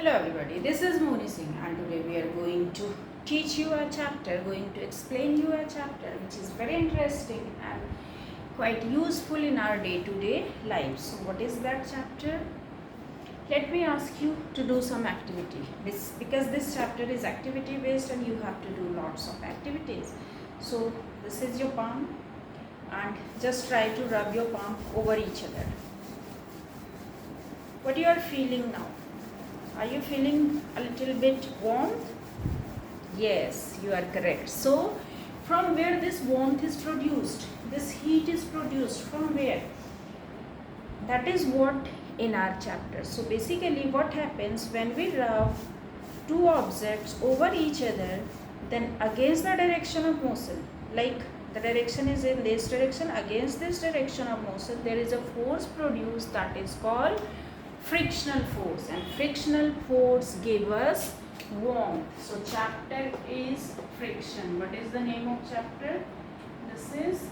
Hello everybody, this is Moni Singh and today we are going to teach you a chapter, going to explain you a chapter which is very interesting and quite useful in our day-to-day lives. So what is that chapter? Let me ask you to do some activity because this chapter is activity based and you have to do lots of activities. So this is your palm and just try to rub your palm over each other. What you are feeling now? Are you feeling a little bit warmth? Yes, you are correct. So, from where this warmth is produced, this heat is produced, from where? That is what in our chapter. So, basically, what happens when we rub two objects over each other, then against the direction of motion, like the direction is in this direction, against this direction of motion, there is a force produced that is called frictional force, and frictional force give us warmth. So chapter is friction. What is the name of chapter? This is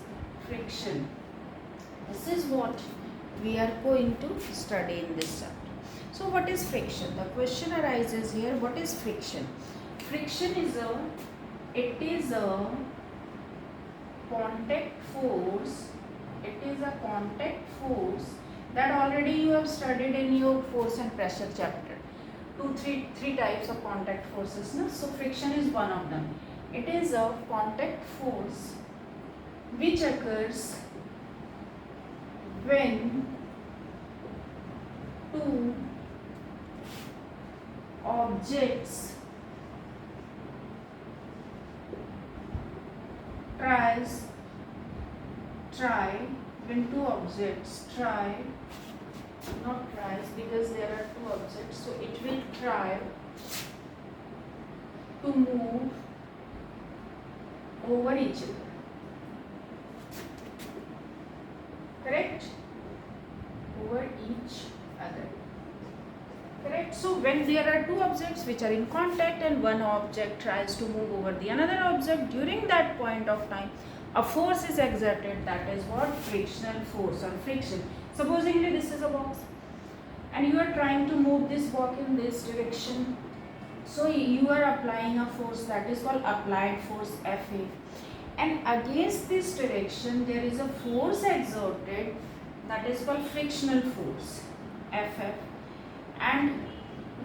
friction. This is what we are going to study in this chapter. So what is friction? The question arises here, what is friction? Friction is a contact force. It is a contact force that already you have studied in your force and pressure chapter. Three types of contact forces. No? So friction is one of them. It is a contact force which occurs when two objects because there are two objects, so it will try to move over each other. Correct? Over each other. Correct? So when there are two objects which are in contact and one object tries to move over the another object, during that point of time a force is exerted, that is what? Frictional force or friction. Supposingly this is a box and you are trying to move this box in this direction, so you are applying a force that is called applied force Fa, and against this direction there is a force exerted that is called frictional force Ff, and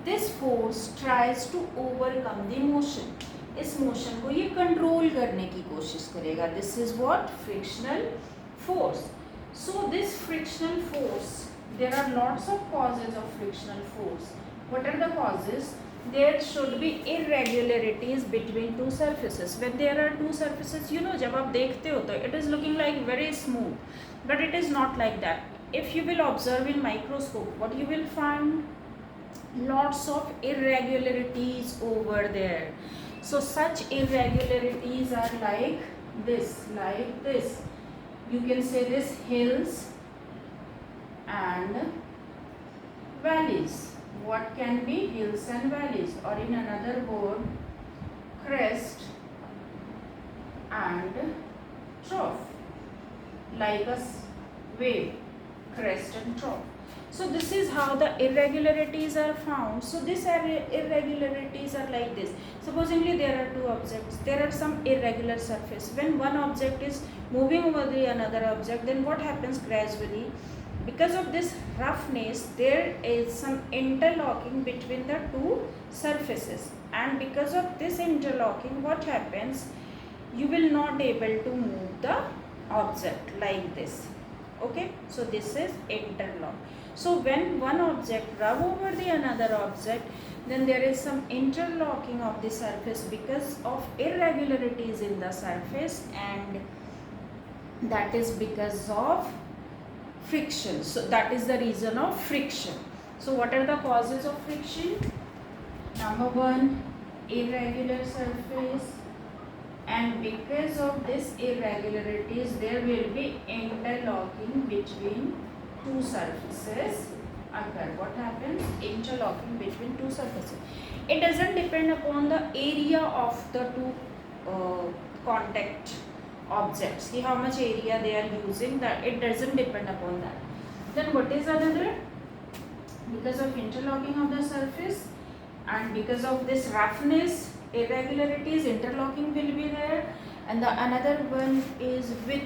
this force tries to overcome the motion. इस motion को ये control करने की कोशिश करेगा. This is what? Frictional force. So this frictional force, there are lots of causes of frictional force. What are the causes? There should be irregularities between two surfaces. When there are two surfaces, you know, जब आप देखते हो तो it is looking like very smooth, but it is not like that. If you will observe in microscope, what you will find? Lots of irregularities over there. So such irregularities are like this. You can say this hills and valleys. What can be hills and valleys? Or in another word, crest and trough, like a wave, crest and trough. So this is how the irregularities are found. So these irregularities are like this. Supposingly there are two objects, there are some irregular surface. When one object is moving over the another object, then what happens gradually? Because of this roughness, there is some interlocking between the two surfaces, and because of this interlocking, what happens? You will not able to move the object like this. Okay, so this is interlock. So when one object rub over the another object, then there is some interlocking of the surface because of irregularities in the surface, and that is because of friction. So that is the reason of friction. So what are the causes of friction? Number one, irregular surface, and because of this irregularities there will be interlocking between two surfaces occur. What happens? Interlocking between two surfaces. It doesn't depend upon the area of the two contact objects, how much area they are using, that it doesn't depend upon that. Then what is another? Because of interlocking of the surface, and because of this roughness, irregularities, interlocking will be there. And the another one is with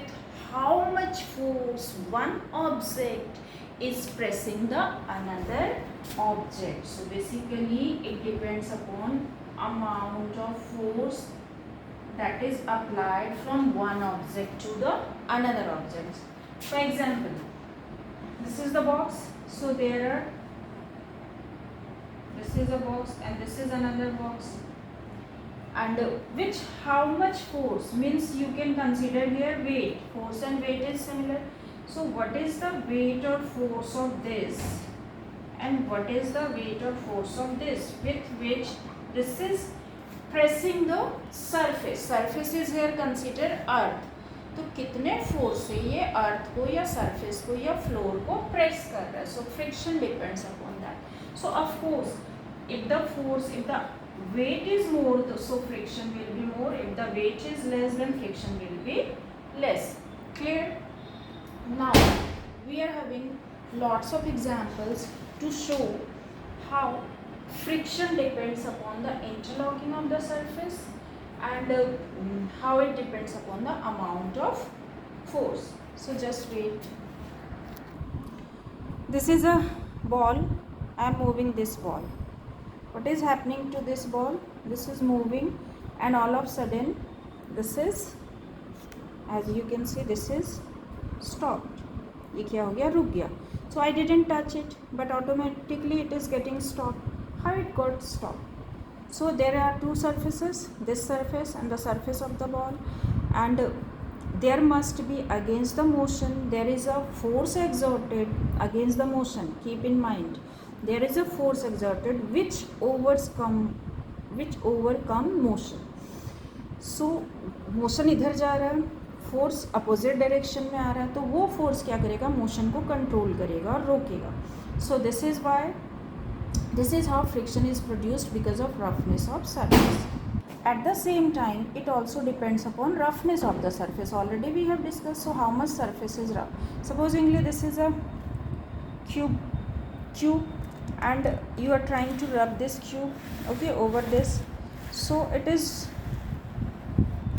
how much force one object is pressing the another object. So basically it depends upon amount of force that is applied from one object to the another object. For example, this is the box. So there are, this is a box and this is another box, and which how much force means you can consider here weight. Force and weight is similar. So what is the weight or force of this and what is the weight or force of this, with which this is pressing the surface. Surface is here considered earth. तो कितने force से ये अर्थ को या surface को या floor को press कर रहा है. So friction depends upon that. So of course if the force, if the weight is more, so friction will be more. If the weight is less, then friction will be less. Clear? Now we are having lots of examples to show how friction depends upon the interlocking of the surface and how it depends upon the amount of force. So just wait. This is a ball. I am moving this ball. What is happening to this ball? This is moving and all of a sudden this is, as you can see, this is stopped. ये क्या हो गया? रुक गया. So I didn't touch it, but automatically it is getting stopped. How it got stopped? So there are two surfaces, this surface and the surface of the ball, and there must be, against the motion, there is a force exerted against the motion. Keep in mind, there is a force exerted which overcome motion. So motion इधर जा रहा है, force opposite direction में आ रहा है, तो वो force क्या करेगा? मोशन को कंट्रोल करेगा और रोकेगा. So this is why, this is how friction is produced because of roughness of surface. At the same time, it also depends upon roughness of the surface. Already we have discussed. So how much surface is rough? Supposingly this is a cube and you are trying to rub this cube, okay, over this. So it is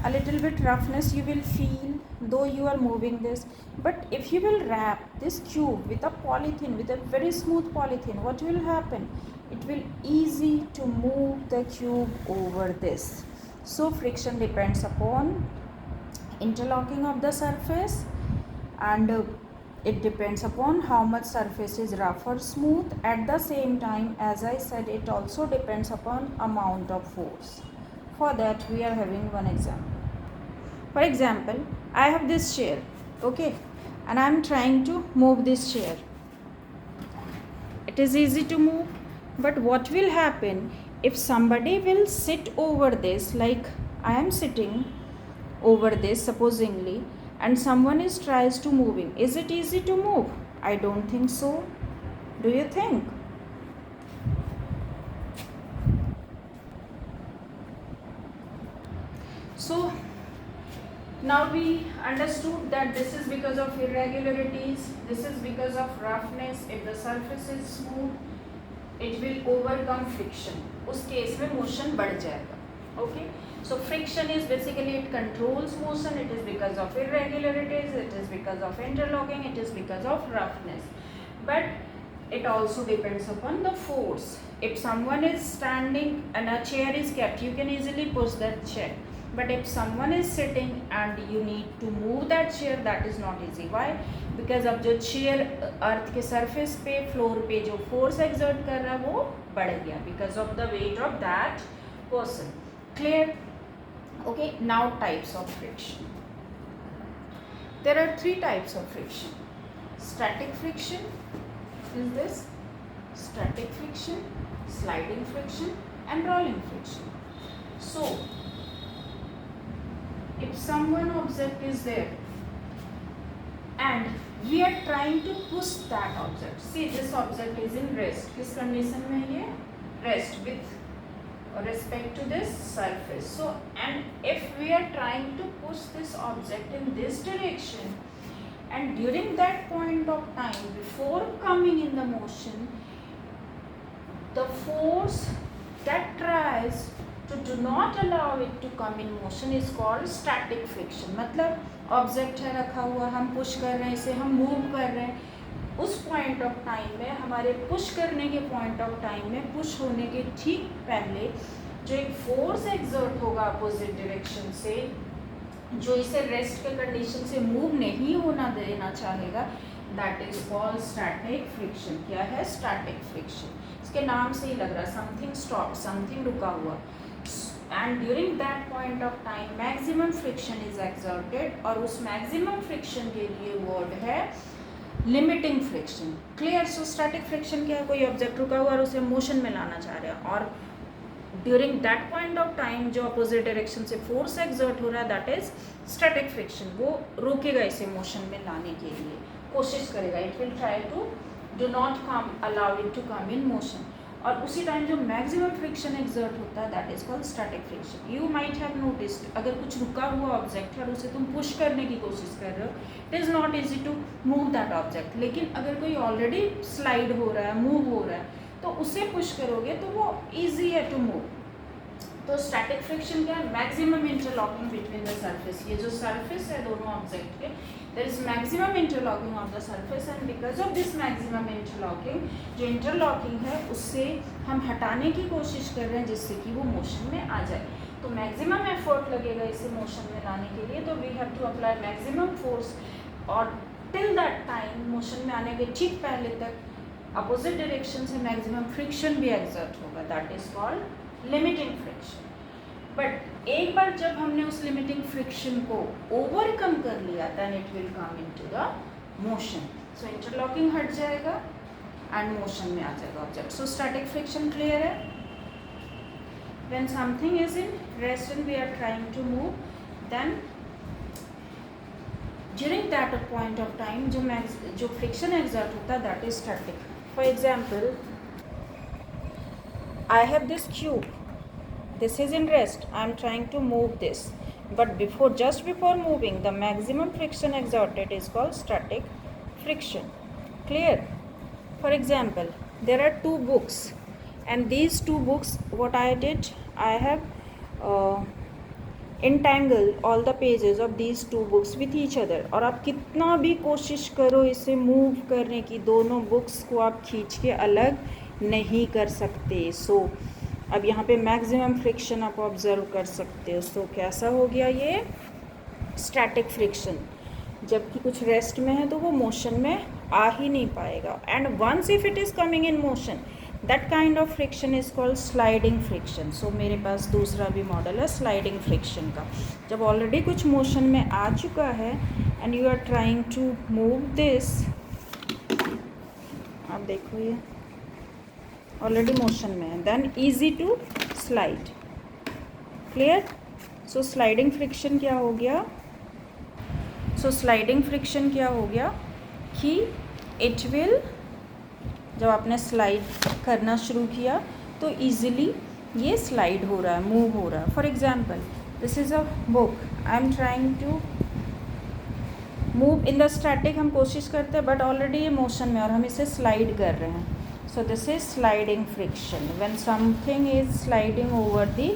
a little bit roughness you will feel though you are moving this. But if you will wrap this cube with a polythene, with a very smooth polythene, what will happen? It will easy to move the cube over this. So friction depends upon interlocking of the surface, and it depends upon how much surface is rough or smooth. At the same time, as I said, it also depends upon amount of force. For that we are having one example. For example, I have this chair, okay, and I am trying to move this chair. It is easy to move, but what will happen if somebody will sit over this, like I am sitting over this supposingly, and someone is tries to moving? Is it easy to move? I don't think so. Do you think? So now we understood that this is because of irregularities, this is because of roughness. If the surface is smooth, it will overcome friction. उस case में motion बढ़ जाएगा. Okay. So friction is basically, it controls motion. It is because of irregularities. It is because of interlocking. It is because of roughness. But it also depends upon the force. If someone is standing and a chair is kept, you can easily push that chair. But if someone is sitting and you need to move that chair, that is not easy. Why? Because अब जो chair earth के surface पे, floor पे जो force exert कर रहा है वो बढ़ गया because of the weight of that person. Clear? Okay. Now types of friction. There are three types of friction. Static friction is this, static friction, sliding friction, and rolling friction. So if someone object is there and we are trying to push that object, see this object is in rest. किस condition में ये? Rest with respect to this surface. So and if we are trying to push this object in this direction, and during that point of time before coming in the motion, the force that tries to do not allow it to come in motion is called static friction. मतलब object है रखा हुआ, हम push कर रहे हैं इसे, हम मूव कर रहे हैं, उस पॉइंट ऑफ टाइम में, हमारे पुश करने के पॉइंट ऑफ टाइम में, पुश होने के ठीक पहले जो एक फोर्स एग्जर्ट होगा अपोजिट डायरेक्शन से, जो इसे रेस्ट के कंडीशन से मूव नहीं होना देना चाहेगा, that is called static friction. क्या है? Static friction. इसके नाम से ही लग रहा है समथिंग स्टॉप, समथिंग रुका हुआ. And during that point of time maximum friction is exerted, और उस मैक्सिमम फ्रिक्शन के लिए वर्ड है लिमिटिंग फ्रिक्शन. क्लियर? सो स्टैटिक फ्रिक्शन क्या है? कोई ऑब्जेक्ट रुका हुआ और उसे मोशन में लाना चाह रहे हैं, और during that point of time जो अपोजिट डायरेक्शन से फोर्स एक्सर्ट हो रहा है, दैट इज स्टैटिक फ्रिक्शन. वो रोकेगा इसे मोशन में लाने के लिए, कोशिश करेगा. It will try to do not come, allow it to come in motion. और उसी टाइम जो मैक्सिमम फ्रिक्शन एक्सर्ट होता है, that is called static friction. You might have noticed, अगर कुछ रुका हुआ ऑब्जेक्ट है और उसे तुम पुश करने की कोशिश कर रहे हो, it is not easy to move that object. लेकिन अगर कोई ऑलरेडी स्लाइड हो रहा है, मूव हो रहा है, तो उसे पुश करोगे तो वो ईजी है टू मूव. तो स्टैटिक फ्रिक्शन क्या है? Maximum interlocking between the surface. ये जो सरफेस है दोनों ऑब्जेक्ट के, there is maximum interlocking of the surface, and because of this maximum interlocking, जो इंटरलॉकिंग है उससे हम हटाने की कोशिश कर रहे हैं जिससे कि वो मोशन में आ जाए. तो मैक्सिमम एफर्ट लगेगा इसे मोशन में लाने के लिए, तो we have to apply maximum force, और टिल दैट टाइम मोशन में आने के ठीक पहले तक अपोजिट डायरेक्शन से मैक्सिमम फ्रिक्शन भी एक्सर्ट होगा. That is called limiting friction. But एक बार जब हमने उस लिमिटिंग फ्रिक्शन को ओवरकम कर लिया, then it will come into the motion. So interlocking हट जाएगा एंड मोशन में आ जाएगा object. So static friction clear है? When something is in rest and we are trying to move, then during that point of time जो friction exert होता है, that is static. For example, I have this cube. This is in rest. I am trying to move this. But just before moving, the maximum friction exerted is called static friction. Clear? For example, there are two books. And these two books, what I did, I have entangled all the pages of these two books with each other. और आप कितना भी कोशिश करो इसे move करने की, दोनों बुक्स को आप खींच के अलग नहीं कर सकते. सो अब यहाँ पे मैक्सिमम फ्रिक्शन आप ऑब्जर्व कर सकते हो. सो कैसा हो गया ये? Static friction. जबकि कुछ रेस्ट में है तो वो मोशन में आ ही नहीं पाएगा. And once if it is coming in motion, that kind of friction is called sliding friction. So मेरे पास दूसरा भी मॉडल है स्लाइडिंग फ्रिक्शन का. जब ऑलरेडी कुछ मोशन में आ चुका है and you are trying to move this, आप देखो ये ऑलरेडी मोशन में है, then easy to slide. Clear? So sliding friction क्या हो गया? स्लाइडिंग फ्रिक्शन क्या हो गया कि इट विल, जब आपने स्लाइड करना शुरू किया तो ईजिली ये स्लाइड हो रहा है, मूव हो रहा है. For example, this is a book, I am trying to move in the static. हम कोशिश करते हैं बट ऑलरेडी ये मोशन में और हम इसे स्लाइड कर रहे हैं. So this is sliding friction. When something is sliding over the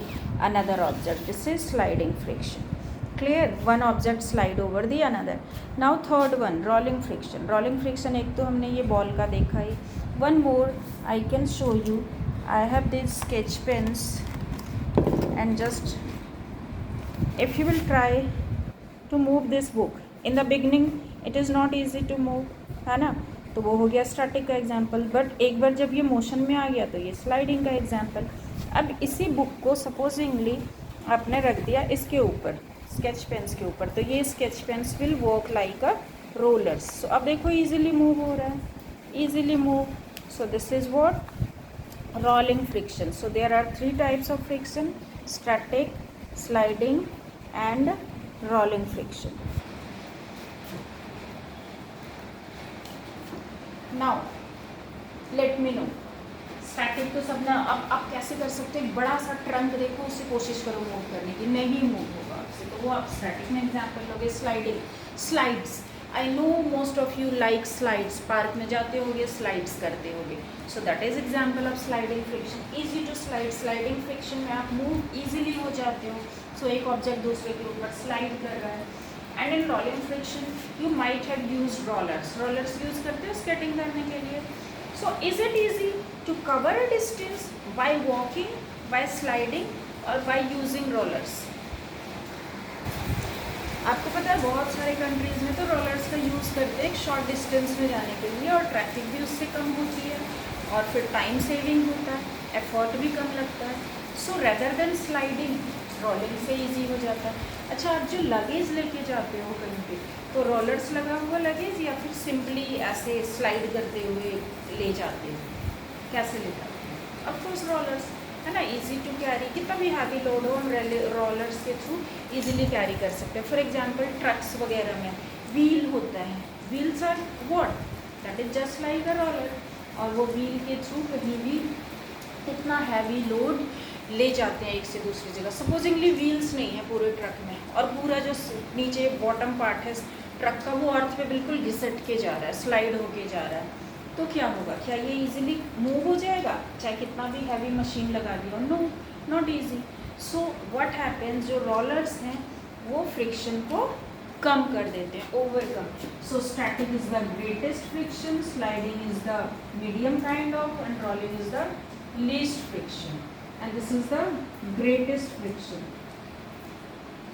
another object, this is sliding friction. Clear? One object slide over the another. Now third one, rolling friction. Rolling friction, एक तो हमने ये ball का देखा ही. One more I can show you. I have these sketch pens, and just if you will try to move this book, in the beginning it is not easy to move, है ना? तो वो हो गया static का example. But एक बार जब ये मोशन में आ गया तो ये स्लाइडिंग का एग्जाम्पल. अब इसी बुक को सपोजिंगली आपने रख दिया इसके ऊपर, स्केच पेन्स के ऊपर, तो ये sketch pens will work like a rollers. So अब देखो ईजिली मूव हो रहा है, easily move. So this is what? Rolling friction. So there are 3 types of friction: static, sliding and rolling friction. Now let me know, static तो सब ना. अब आप कैसे कर सकते हैं? बड़ा सा ट्रंक देखो, उससे कोशिश करो मूव करने की, नहीं मूव होगा आपसे, तो वो आप स्टैटिक में एग्जाम्पल लोगे. Sliding, slides, I know most of you like slides, park में जाते होगे स्लाइड्स करते होगे, so that is example of sliding friction. Easy to slide, sliding friction में आप मूव ईजिली हो जाते हो. सो एक ऑब्जेक्ट दूसरे के ऊपर स्लाइड कर रहा है. And in rolling friction you might have use rollers, rollers use करते हो स्केटिंग करने के लिए. So is it easy to cover a distance by walking, by sliding और बाय यूजिंग रोलर्स? आपको पता है बहुत सारे कंट्रीज़ में तो रोलर्स का यूज़ करते हैं एक शॉर्ट डिस्टेंस में जाने के लिए, और ट्रैफिक भी उससे कम होती है और फिर टाइम सेविंग होता है, एफर्ट भी कम लगता है. सो रेदर देन स्लाइडिंग, रोलिंग से इजी हो जाता है. अच्छा, आप जो लगेज लेके जाते हो कहीं पे, तो रोलर्स लगा हुआ लगेज या फिर सिंपली ऐसे स्लाइड करते हुए ले जाते हो? कैसे ले जाते हो? ऑफकोर्स रोलर्स, है ना. इजी टू कैरी, कितना भी हैवी लोड हो हम रोलर्स के थ्रू इजीली कैरी कर सकते हैं. फॉर एग्जांपल ट्रक्स वगैरह में व्हील होता है, wheels are what, that is just like a roller, और वो व्हील के थ्रू कहीं भी इतना हैवी लोड ले जाते हैं एक से दूसरी जगह. सपोजिंगली व्हील्स नहीं है पूरे ट्रक में, और पूरा जो नीचे बॉटम पार्ट है ट्रक का वो अर्थ पे बिल्कुल घिसट के जा रहा है, स्लाइड होके जा रहा है, तो क्या होगा? क्या ये इजीली मूव हो जाएगा चाहे कितना भी हैवी मशीन लगा दी हो? No, not easy. So what happens, जो रोलर्स हैं वो फ्रिक्शन को कम कर देते हैं, overcome. So static is the greatest friction, sliding is the medium kind of, and rolling is the least friction, and this is the greatest friction.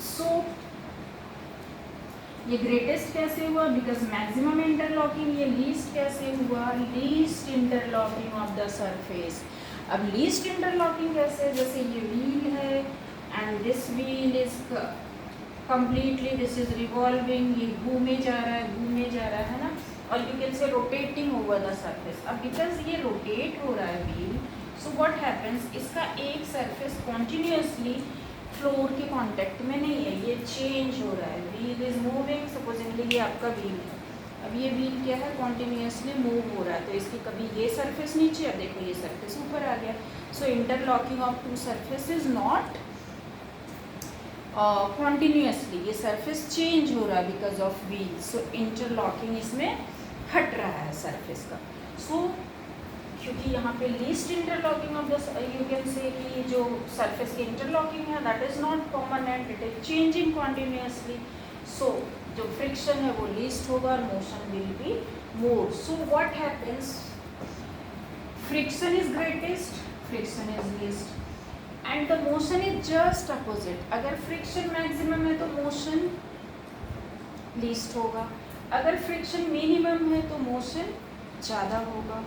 So ये greatest कैसे हुआ? Because maximum interlocking. ये least कैसे हुआ? Least interlocking of the surface. अब least interlocking कैसे? जैसे ये व्हील है and this wheel is completely, this is revolving, ये घूमे जा रहा है, घूमे जा रहा है ना, और यू कैन से रोटेटिंग ओवर द सरफेस. अब बिकॉज ये रोटेट हो रहा है व्हील, सो व्हाट हैपेंस, इसका एक सरफेस कॉन्टिन्यूसली फ्लोर के कांटेक्ट में नहीं है, ये चेंज हो रहा है. व्हील इज मूविंग, सपोजिंगली ये आपका व्हील है. अब ये व्हील क्या है? कॉन्टिन्यूसली मूव हो रहा है, तो इसकी कभी ये सरफेस नीचे, अब देखो ये सरफेस ऊपर आ गया. So interlocking of two surface is not continuously, ये सरफेस चेंज हो रहा है because of wheel. So interlocking इसमें हट रहा है सरफेस का. सो क्योंकि यहाँ पे least interlocking of the, you can say कि जो सरफेस की इंटरलॉकिंग है that is not permanent, it is changing continuously. So जो फ्रिक्शन है वो लीस्ट होगा और motion will be more. So what happens, friction is greatest, friction is least, and the motion is just opposite. अगर friction maximum है तो motion least होगा, अगर फ्रिक्शन मिनिमम है तो मोशन ज़्यादा होगा.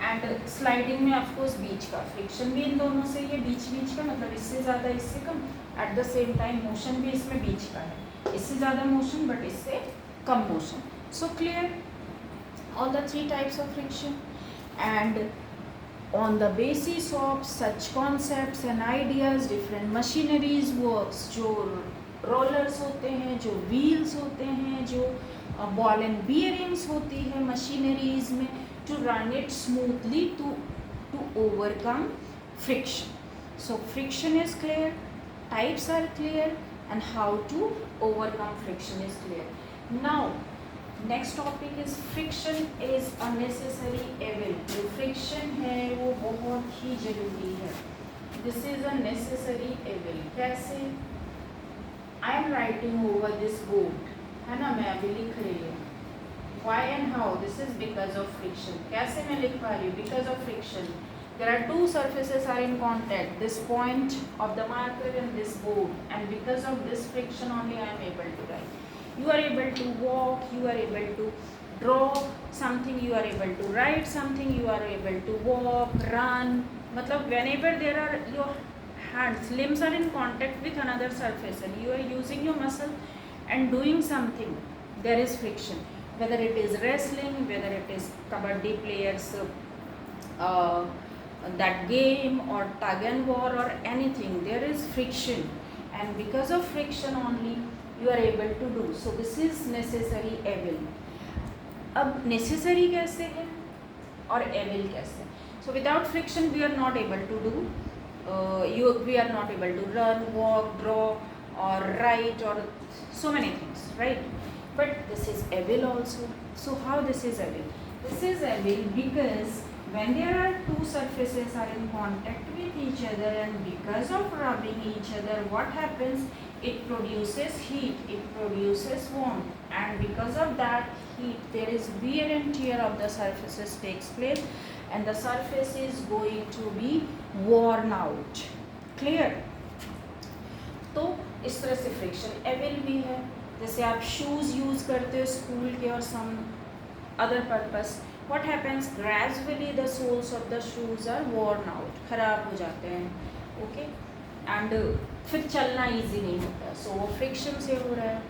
एंड स्लाइडिंग में ऑफकोर्स बीच का फ्रिक्शन भी इन दोनों से, ये बीच बीच का मतलब इससे ज़्यादा इससे कम. At the same time motion भी इसमें बीच का है, इससे ज़्यादा मोशन बट इससे कम motion. So clear all the three types of friction. And on the basis of such concepts and ideas different machineries works. जो रोलर्स होते हैं, जो व्हील्स होते हैं, जो बॉल एंड बियरिंग्स होती है मशीनरीज में, to run it smoothly to overcome friction. So friction is clear, types are clear, and how to overcome friction is clear. Now next topic is friction is a necessary evil. जो friction है वो बहुत ही जरूरी है. This is a necessary evil. कैसे? I am writing over this board, है ना, मैं अभी लिख रही हूँ. Why and how? This is because of friction. कैसे मैं लिख पा रही हूँ? Because of friction. There are two surfaces are in contact. This point of the marker and this board. And because of this friction only I am able to write. You are able to walk. You are able to draw something. You are able to write something. You are able to walk, run. मतलब whenever there are your hands, limbs are in contact with another surface and you are using your muscle and doing something, there is friction. Whether it is wrestling, whether it is kabaddi players that game, or tug and war, or anything, there is friction, and because of friction only you are able to do. So this is necessary evil. अब necessary कैसे है और evil कैसे? So without friction we are not able to do, we are not able to run, walk, draw or write or so many things, right? but this is evil also. So how this is evil? This is evil because when there are two surfaces are in contact with each other, and because of rubbing each other, what happens? It produces heat, it produces warmth, and because of that heat there is wear and tear of the surfaces takes place, and the surface is going to be worn out. Clear? तो इस तरह से friction evil भी है. जैसे आप shoes use करते हो स्कूल के और some other purpose, what happens? Gradually the soles of the shoes are worn out, खराब हो जाते हैं. ओके, एंड फिर चलना इजी नहीं होता. सो वो फ्रिक्शन से हो रहा है.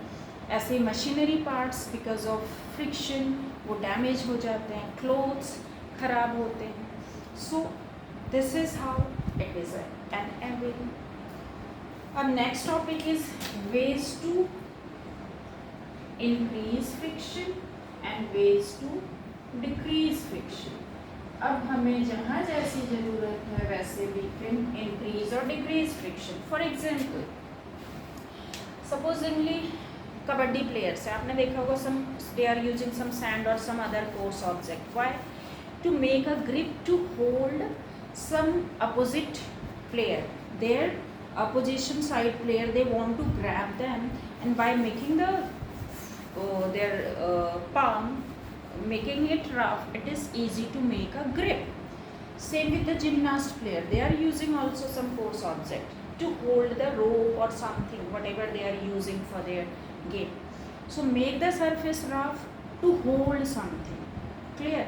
ऐसे machinery parts because of friction वो डैमेज हो जाते हैं, क्लोथ्स खराब होते हैं. So this is how it is an evil. अब next topic is ways to increase friction and ways to decrease friction. अब हमें जहाँ जैसी ज़रूरत है वैसे वी कैन इंक्रीज और decrease friction. For example, supposingly kabaddi players है, आपने देखा होगा some they are using some sand और some other course object. Why? To make a grip to hold some opposite player, there opposition side player, they want to grab them, and by making the their palm, making it rough, it is easy to make a grip. Same with the gymnast player, they are using also some force object to hold the rope or something, whatever they are using for their game. So make the surface rough to hold something. Clear?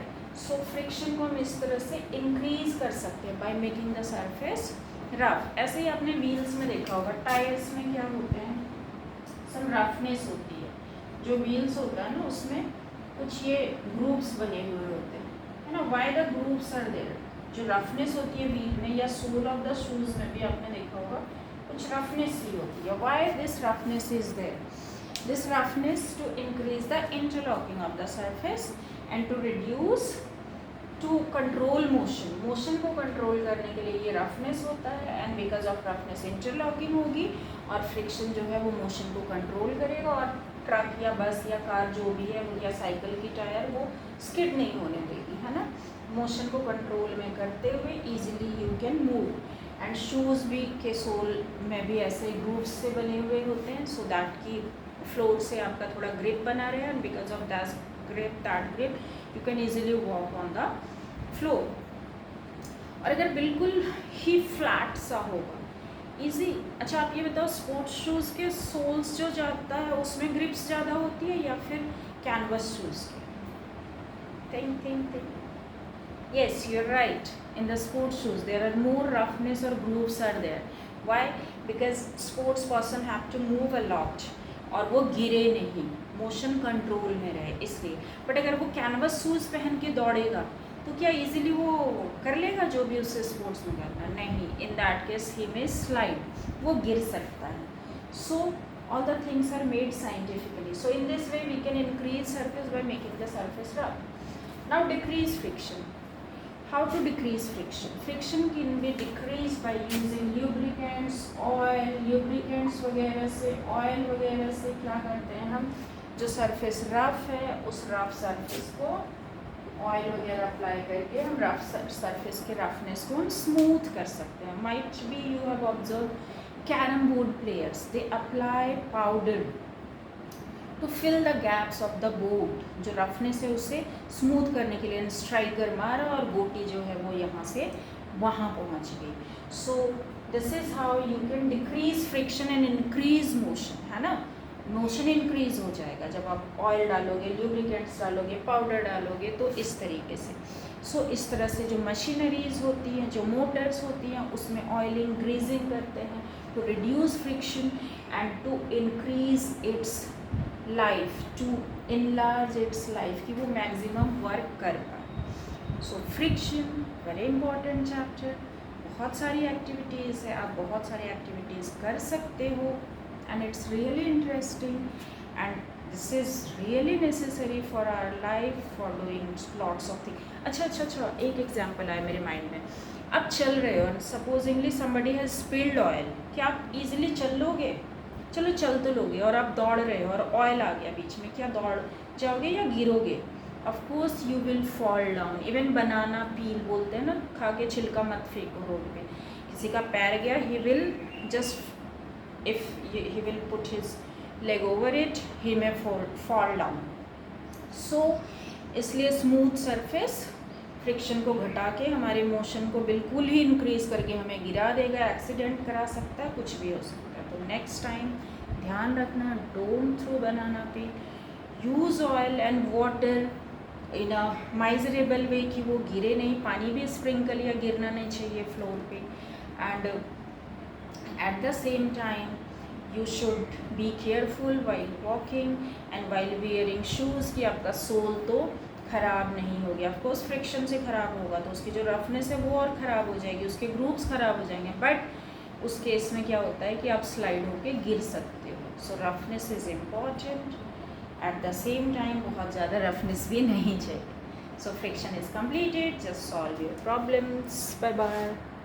So friction को हम इस तरह से increase कर सकते हैं by making the surface rough. ऐसे ही आपने व्हील्स में देखा होगा, टायर्स में क्या होते हैं, सम रफनेस होती है. जो व्हील्स होता है ना उसमें कुछ ये ग्रूव्स बने हुए होते हैं, है ना. Why the grooves are there? जो रफनेस होती है व्हील में या सोल ऑफ द शूज़ में भी आपने देखा होगा कुछ रफनेस ही होती है. Why this roughness is there? This roughness to increase the interlocking of the surface and to reduce, to control motion. Motion को कंट्रोल करने के लिए ये रफनेस होता है, and because of roughness interlocking होगी और फ्रिक्शन जो है वो मोशन को कंट्रोल करेगा, और ट्रक या बस या कार जो भी है या साइकिल की टायर वो स्किड नहीं होने देगी, है ना. मोशन को कंट्रोल में करते हुए easily you can move. And shoes भी के सोल में भी ऐसे ग्रूव्स से बने हुए होते हैं, सो दैट की फ्लोर से आपका थोड़ा ग्रिप बना रहे, and because of that grip you can easily walk on the floor. और अगर बिल्कुल ही फ्लैट सा होगा, इजी. अच्छा आप ये बताओ, स्पोर्ट्स शूज़ के सोल्स जो जाता है उसमें ग्रिप्स ज़्यादा होती है या फिर कैनवस शूज़ के? Think. Yes, you're right. In the sports shoes, there are more roughness or grooves are there. Why? Because sports person have to move a lot, और वो गिरे नहीं, मोशन कंट्रोल में रहे इसलिए. बट अगर वो कैनवस शूज़ पहन के दौड़ेगा तो क्या इजीली वो कर लेगा जो भी उससे स्पोर्ट्स में करना? नहीं. इन दैट केस ही में स्लाइड, वो गिर सकता है. So all the things are made scientifically. So in this way we can increase surface by making the surface rough. Now decrease friction. How to decrease friction? Friction can be decreased by using lubricants, oil. Lubricants वगैरह से, oil वगैरह से क्या करते हैं हम, जो surface rough है उस रफ सरफेस को ऑयल वगैरह अप्लाई करके हम रफ सरफेस के रफनेस को हम स्मूथ कर सकते हैं. Might be you have observe carrom board players, they apply powder to fill the gaps of the board. जो रफनेस है उसे स्मूथ करने के लिए स्ट्राइकर मारा और गोटी जो है वो यहाँ से वहाँ पहुँच गई. So this is how you can decrease friction and increase motion, है ना. मोशन इंक्रीज हो जाएगा जब आप ऑयल डालोगे, ल्यूब्रिकेंट्स डालोगे, पाउडर डालोगे, तो इस तरीके से. सो इस तरह से जो मशीनरीज होती हैं, जो मोटर्स होती हैं, उसमें ऑयलिंग ग्रीजिंग करते हैं to reduce friction and to increase its life, to enlarge its life, कि वो मैक्सिमम वर्क कर पाए. So friction very important chapter. बहुत सारी एक्टिविटीज़ है, आप बहुत सारी एक्टिविटीज़ कर सकते हो, and it's really interesting, and this is really necessary for our life, for doing lots of thing. अच्छा, एक एग्जाम्पल आया मेरे माइंड में. आप चल रहे हो, supposedly somebody has spilled oil, क्या आप इजीली चल लोगे? चलो चल तो लोगे और आप दौड़ रहे हो और ऑयल आ गया बीच में, क्या दौड़ जाओगे या गिरोगे? Of course you will fall down. Even banana peel बोलते हैं ना, खा के छिलका मत फेंको रोड पे। किसी का पैर गया, he will just if he will put his leg over it, he may fall down. So इसलिए स्मूथ सरफेस फ्रिक्शन को घटा के हमारे मोशन को बिल्कुल ही इंक्रीज करके हमें गिरा देगा, एक्सीडेंट करा सकता है, कुछ भी हो सकता है। तो नेक्स्ट टाइम ध्यान रखना, don't throw banana peel, use oil and water in a miserable way कि वो गिरे नहीं। पानी भी स्प्रिंकल या गिरना नहीं चाहिए फ्लोर पे। And eight the same time you should be careful while walking and while wearing shoes कि आपका सोल तो ख़राब नहीं हो गया। ऑफकोर्स फ्रिक्शन से ख़राब होगा तो उसकी जो रफनेस है वो और ख़राब हो जाएगी, उसके ग्रूव्स ख़राब हो जाएंगे, बट उस केस में क्या होता है कि आप स्लाइड होके गिर सकते हो। So roughness is important, at the same time बहुत ज़्यादा रफनेस भी नहीं चाहिए। So friction is completed, just solve your problems, bye bye।